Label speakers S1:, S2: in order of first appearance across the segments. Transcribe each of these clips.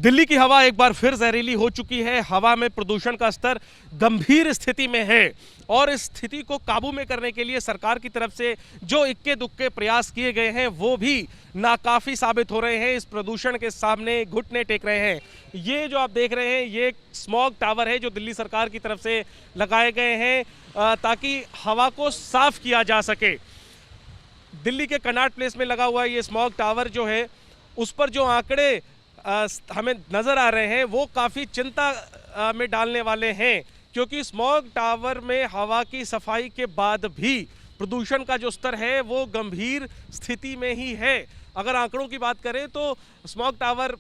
S1: दिल्ली की हवा एक बार फिर जहरीली हो चुकी है। हवा में प्रदूषण का स्तर गंभीर स्थिति में है और इस स्थिति को काबू में करने के लिए सरकार की तरफ से जो इक्के दुक्के प्रयास किए गए हैं वो भी नाकाफी साबित हो रहे हैं। इस प्रदूषण के सामने घुटने टेक रहे हैं। ये जो आप देख रहे हैं ये स्मॉग टावर है जो दिल्ली सरकार की तरफ से लगाए गए हैं ताकि हवा को साफ किया जा सके। दिल्ली के कनॉट प्लेस में लगा हुआ ये स्मॉग टावर जो है उस पर जो आंकड़े हमें नज़र आ रहे हैं वो काफ़ी चिंता में डालने वाले हैं, क्योंकि स्मॉग टावर में हवा की सफाई के बाद भी प्रदूषण का जो स्तर है वो गंभीर स्थिति में ही है। अगर आंकड़ों की बात करें तो स्मॉग टावर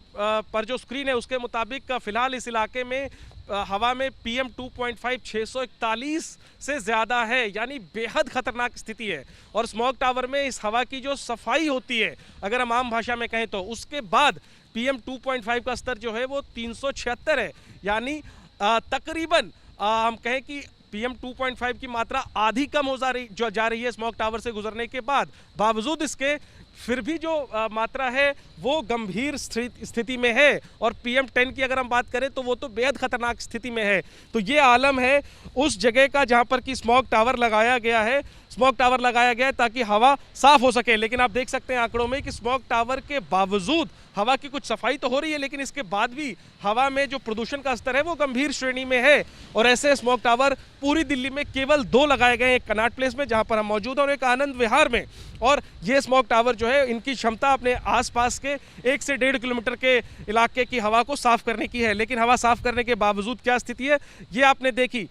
S1: पर जो स्क्रीन है उसके मुताबिक फ़िलहाल इस इलाके में हवा में PM 2.5 641 से ज़्यादा है, यानी बेहद ख़तरनाक स्थिति है। और स्मॉग टावर में इस हवा की जो सफाई होती है, अगर हम आम भाषा में कहें तो उसके बाद PM 2.5 का स्तर जो है वो 376 है, यानी तकरीबन हम कहें कि PM 2.5 की मात्रा आधी कम हो जा रही है स्मॉग टावर से गुजरने के बाद। बावजूद इसके फिर भी जो मात्रा है वो गंभीर स्थिति में है और PM 10 की अगर हम बात करें तो वो तो बेहद खतरनाक स्थिति में है। तो ये आलम है उस जगह का जहाँ पर कि स्मॉग टावर लगाया गया है। स्मॉग टावर लगाया गया है ताकि हवा साफ हो सके, लेकिन आप देख सकते हैं आंकड़ों में कि स्मॉग टावर के बावजूद हवा की कुछ सफाई तो हो रही है, लेकिन इसके बाद भी हवा में जो प्रदूषण का स्तर है वो गंभीर श्रेणी में है। और ऐसे स्मॉग टावर पूरी दिल्ली में केवल 2 लगाए गए हैं, एक कनॉट प्लेस में जहां पर हम मौजूद हैं और एक आनंद विहार में। और ये स्मॉग टावर जो है इनकी क्षमता अपने आसपास के 1 से 1.5 किलोमीटर के इलाके की हवा को साफ करने की है, लेकिन हवा साफ करने के बावजूद क्या स्थिति है ये आपने देखी।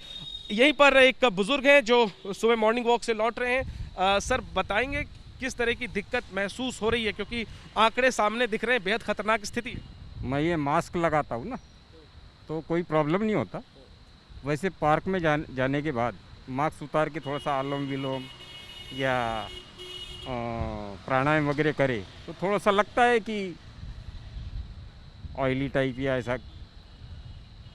S1: यहीं पर एक बुजुर्ग हैं जो सुबह मॉर्निंग वॉक से लौट रहे हैं। सर बताएंगे किस तरह की दिक्कत महसूस हो रही है, क्योंकि आंकड़े सामने दिख रहे हैं, बेहद खतरनाक स्थिति है।
S2: मैं ये मास्क लगाता हूँ ना तो कोई प्रॉब्लम नहीं होता। वैसे पार्क में जाने के बाद मास्क उतार के थोड़ा सा अनुलोम विलोम या प्राणायाम वगैरह करे तो थोड़ा सा लगता है कि ऑयली टाइप या ऐसा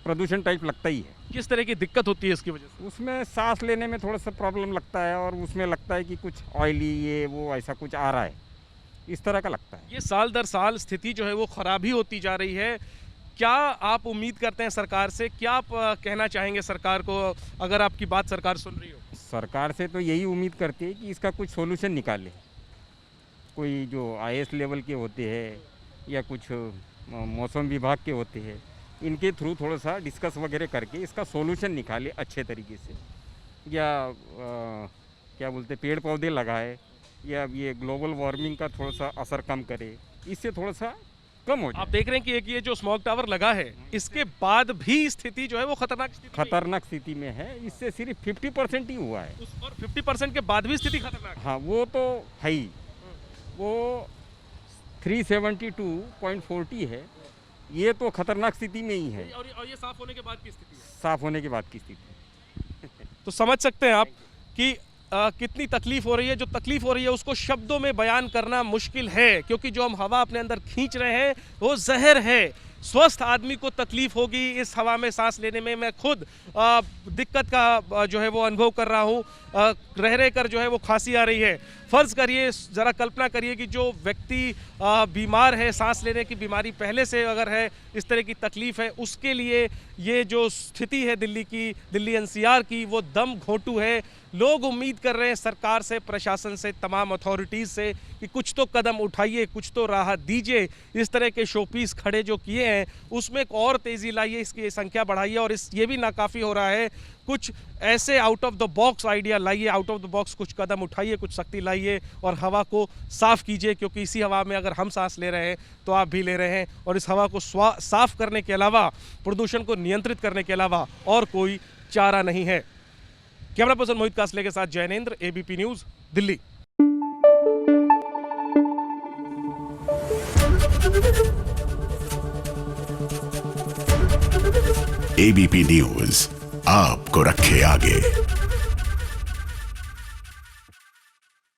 S2: प्रदूषण टाइप लगता ही है।
S1: किस तरह की दिक्कत होती है इसकी वजह से?
S2: उसमें सांस लेने में थोड़ा सा प्रॉब्लम लगता है और उसमें लगता है कि कुछ ऑयली ये वो ऐसा कुछ आ रहा है, इस तरह का लगता है।
S1: ये साल दर साल स्थिति जो है वो खराब ही होती जा रही है। क्या आप उम्मीद करते हैं सरकार से? क्या आप कहना चाहेंगे सरकार को, अगर आपकी बात सरकार सुन रही हो?
S2: सरकार से तो यही उम्मीद करती है कि इसका कुछ सॉल्यूशन निकाले। कोई जो IAS लेवल के होते हैं या कुछ मौसम विभाग के होते हैं, इनके थ्रू थोड़ा सा डिस्कस वगैरह करके इसका सॉल्यूशन निकाले अच्छे तरीके से, या क्या बोलते पेड़ पौधे लगाए या ये ग्लोबल वार्मिंग का थोड़ा सा असर कम करे, इससे थोड़ा सा कम हो जाए।
S1: आप देख रहे हैं कि एक ये जो स्मॉग टावर लगा है इसके बाद भी स्थिति जो है वो खतरनाक स्थिति
S2: में है। इससे सिर्फ 50% ही हुआ है
S1: और 50% के बाद भी स्थिति खतरनाक है।
S2: हाँ वो तो है ही। वो 372.40 है, ये तो खतरनाक स्थिति में ही है।
S1: और ये साफ होने के बाद की स्थिति है।
S2: साफ होने के बाद की स्थिति
S1: तो समझ सकते हैं आप कि कितनी तकलीफ हो रही है। जो तकलीफ हो रही है उसको शब्दों में बयान करना मुश्किल है, क्योंकि जो हम हवा अपने अंदर खींच रहे हैं वो जहर है। स्वस्थ आदमी को तकलीफ होगी इस हवा में सांस लेने में। मैं खुद दिक्कत का जो है वो अनुभव कर रहा हूँ। रह कर जो है वो खांसी आ रही है। फ़र्ज़ करिए, ज़रा कल्पना करिए कि जो व्यक्ति बीमार है, सांस लेने की बीमारी पहले से अगर है, इस तरह की तकलीफ़ है, उसके लिए ये जो स्थिति है दिल्ली NCR की, वो दम घोंटू है। लोग उम्मीद कर रहे हैं सरकार से, प्रशासन से, तमाम अथॉरिटीज़ से कि कुछ तो कदम उठाइए, कुछ तो राहत दीजिए। इस तरह के शोपीस खड़े जो किए हैं उसमें एक और तेज़ी लाइए, इसकी संख्या बढ़ाइए। और ये भी नाकाफ़ी हो रहा है, कुछ ऐसे out of the box idea लाइए, आउट ऑफ द बॉक्स कुछ कदम उठाइए, कुछ सख्ती लाइए और हवा को साफ़ कीजिए, क्योंकि इसी हवा में अगर हम सांस ले रहे हैं तो आप भी ले रहे हैं। और इस हवा को साफ़ करने के अलावा, प्रदूषण को नियंत्रित करने के अलावा और कोई चारा नहीं है। कैमरा पर्सन मोहित कासले के साथ Jainendra, ABP news, Delhi.
S3: ABP news आपको रखे आगे।